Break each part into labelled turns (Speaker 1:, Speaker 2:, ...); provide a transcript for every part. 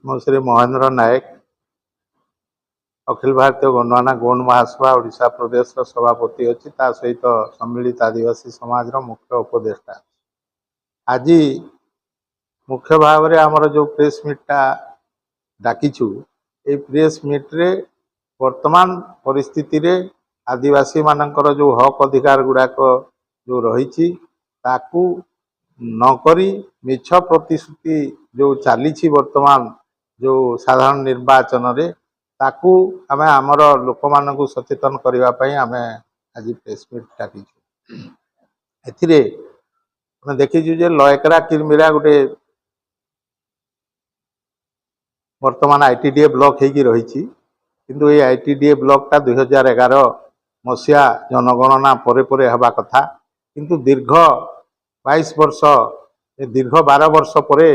Speaker 1: ମୁଁ ଶ୍ରୀ ମହେନ୍ଦ୍ର ନାୟକ अखिल भारतीय गणना गौण महासभा ओडिशा प्रदेश सभापति अच्छी सहित सम्मिलित आदिवासी समाज मुख्य उपदेष्टा आज मुख्य भाव में आमर जो प्रेस मीटा डाकिचु ये प्रेस मीट्रे वर्तमान परिस्थिति रे आदिवासी मानकर जो हक अधिकार गुड़ाक जो रही नकरी मिछ प्रतिश्रुति जो चली वर्तमान जो साधारण निर्वाचन रे ताकू आमे आमर लोक मानकु सचेतन करने आमे आज प्रेस मीट डाकिचु एथिरे आमे देखिचु जे लयकरा किरमिरा गोटे वर्तमान आईटीडीए ब्लॉक होगी रही किंतु ये आईटीडीए ब्लॉक टा 2011 मसीहा जनगणना परे हवा कथा किंतु दीर्घ 22 वर्ष दीर्घ 12 वर्ष परे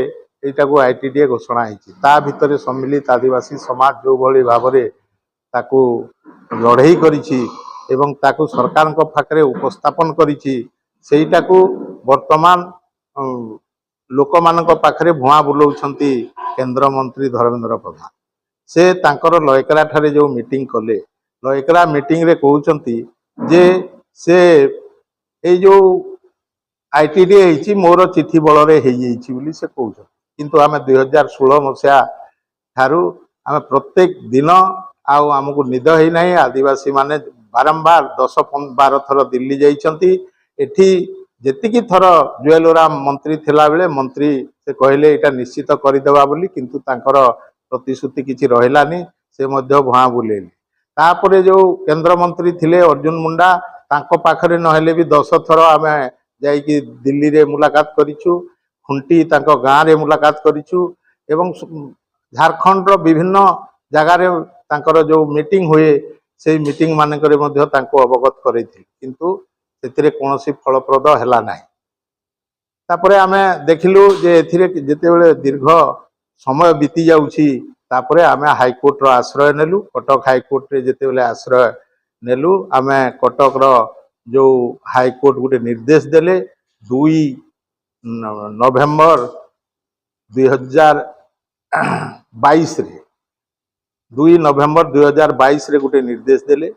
Speaker 1: एटा को आईटीडीए घोषणा ता भितर सम्मिलित आदिवासी समाज जो भली भाव ताकू लड़ई करिछि एवं ताकू सरकार को पाखरे उपस्थापन करिछि सेटा को वर्तमान लोक मानक पाखरे भुआ बुलाउछंती केंद्र मंत्री धर्मेंद्र प्रधान से तांकर लयकरा ठारे जो मीटिंग कले लयकरा मीटिंग रे कहउछंती जे से ए जो आईटीडीए हेछि मोर चिट्ठी बल रे हे जेछि बोली से कहउछन किंतु आम 2016 मसीहा ठारू आम प्रत्येक दिन आमको निद ही ना आदिवासी माने बारंबार 10-12 थर दिल्ली जाइछंती एठी जेतिकी थर जुएल ओराम मंत्री थिला बेले मंत्री से कहले एटा निश्चित करदेवा बोली किंतु तांकर प्रतिश्रुति किछि रहिलानी से मध्य भुआ बुलेली तापरे जो केंद्र मंत्री थिले अर्जुन मुंडा तांको पाखरे नहेले भी 10 थर आमे जाइकी दिल्ली रे मुलाकात करिछु खुंटी तांको गाँव रे मुलाकात करिछु एवं झारखंड रो विभिन्न जगार तांकर जो मीटिंग हुए से मीटिंग मानकरे मध्य तांको अवगत करैथि किंतु सेतिरे कोनोसी फलप्रद हैला नाही तापरे आमे देखिलु जे एथिरे जेतेबेले दीर्घ समय बीती जाउछि तापरे आमे हाईकोर्ट रो आश्रय नेलु कटक हाईकोर्ट रे जेतेबेले आश्रय नेलु आमे कटक रो जो हाईकोर्ट गुटे निर्देश देले 2 नवेम्बर 2022 रे 2 नवेम्बर 2022 रे गुटे निर्देश देले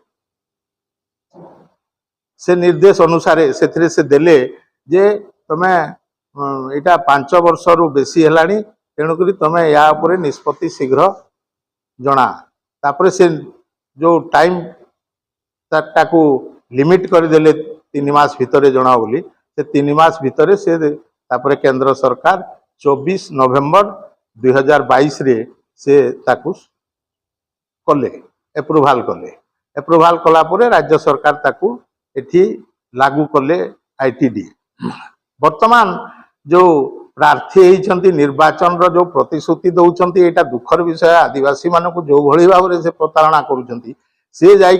Speaker 1: से निर्देश अनुसार से देले जे तमे एटा 5 वर्ष रु बेसी हेलानी तेणुक तमे या उपरे निष्पत्ति शीघ्र जना तापरे से जो टाइम ताकू लिमिट कर देले 3 मास भितरे जना बोली से 3 मास भितरे से तापरे केंद्र सरकार 24 नवेम्बर 2022 रे से ताकू कले एप्रूवाल कला परे राज्य सरकार ताकू एठी लागू कले आईटीडी वर्तमान जो प्रार्थी होती निर्वाचन रो जो प्रतिश्रुति दौरान यहाँ दुखर विषय आदिवासी मानक जो भली भाव से प्रतारणा करुँच से जाई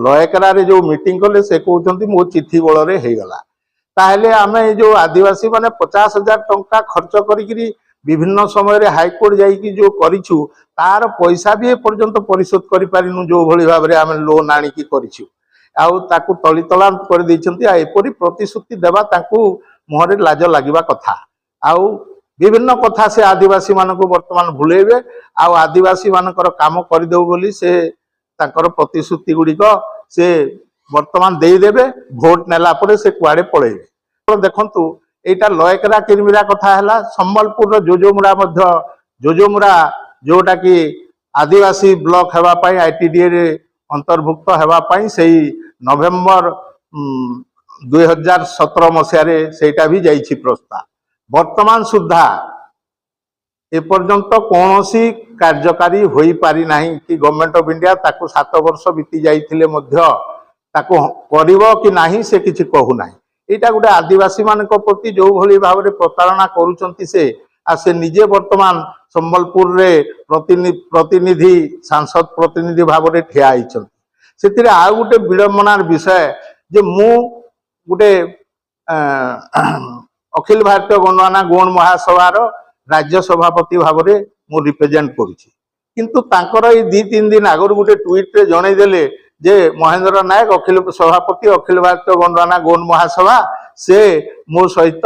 Speaker 1: लयकरा रे जो मीटिंग कले से कहते मो चिट्ठी बल रे हो गला ताहले आमे जो आदिवासी माने 50,000 टंका खर्च करी विभिन्न समय हाईकोर्ट जाइकी जो करिछु तार पैसा भी पर्यंत परिशोध करि पारिनु जो भली भाव रे आमे लोन आनिकी करिछु आउ ताकू तली तलांत कर देइछंती आ एपरि प्रतिश्रुति देबा ताकू मुहरे लाज लागिबा कथा आउ विभिन्न कथा से आदिवासी मानक वर्तमान भूलेबे आउ आदिवासी मानकर काम करदेउ बोली से ताकर प्रतिश्रुति गुड़िक से वर्तमान देदेवे भोट नेला परे से कुआडे पळेबे देखंतु एटा लयकरा किरमिरा कथा हैला संबलपुर जोजोमुरा मध्य जोजोमुरा जोटा कि आदिवासी ब्लॉक हेबा पई आईटीडीए रे अंतर्भुक्त हेबा पई सेही नवेम्बर 2017 मसिया रे सेटा भी जाइछि प्रस्ताव वर्तमान सुधा एपर्यंत कौनसी कार्यकारी होई पारि नाही कि गवर्नमेंट ऑफ इंडिया ताकू 7 वर्ष बीती जाइथिले मध्य ताकू करिवो कि नाही से किछि कहू नाही एटा गुटे आदिवासी मानक प्रति जो भली भाव रे प्रतारणा करूचंती से निजे वर्तमान संबलपुर रे प्रतिनिधि सांसद प्रतिनिधि भाव रे ठिया आइछंती सेतिरे आ गुटे विडंबनार विषय जे मु गुटे अखिल भारतीय गणना गौण महासभा राज्य सभापति भाव में मु रिप्रेजेंट करुछि किंतु तांकर ए 2-3 दिन आगर गोटे ट्वीट रे जणै देले जे महेंद्र नायक अखिल सभापति अखिल भारतीय गणना गौण महासभा से मो सहित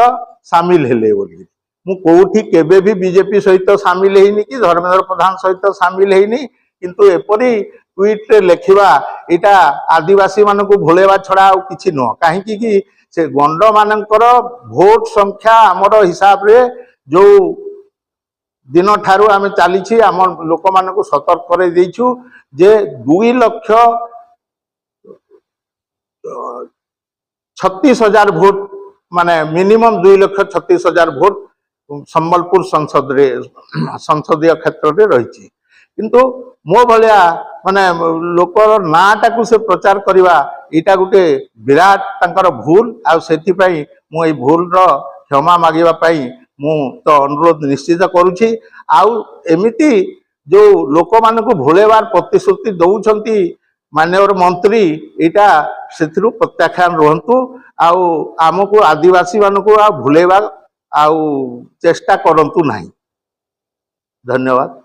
Speaker 1: सामिल हेले बोली मु कोठी केबे भी बीजेपी सहित सामिल हेनी कि धर्मेंद्र प्रधान सहित सामिल हेनी किंतु एपरी ट्वीट रे लेखिबा एटा आदिवासी मानक भोलेबा छड़ा आ किछि न काहे कि से गंड मानकर भोट संख्या हमर हिसाब रे जो दिन ठारू आम चली आम लोक मान सतर्क कर देछु जे 2,36,000 भोट माने मिनिमम 2,36,000 भोट संबलपुर संसदीय क्षेत्र में रही किंतु मो भाया माने लोकर नाटा को से प्रचार करवा यहाँ गोटे विराट तांकर भूल आपाई मु भूल क्षमा मांगे मु तो अनुरोध निश्चित करुछि एमिति जो लोक मान भोलेबार प्रतिश्रुति दौरान माननीय मंत्री यहाँ से प्रत्याख्यान रुहतु आमको आदिवासी मानक भूलेबार चेष्टा करंतु नहीं। धन्यवाद।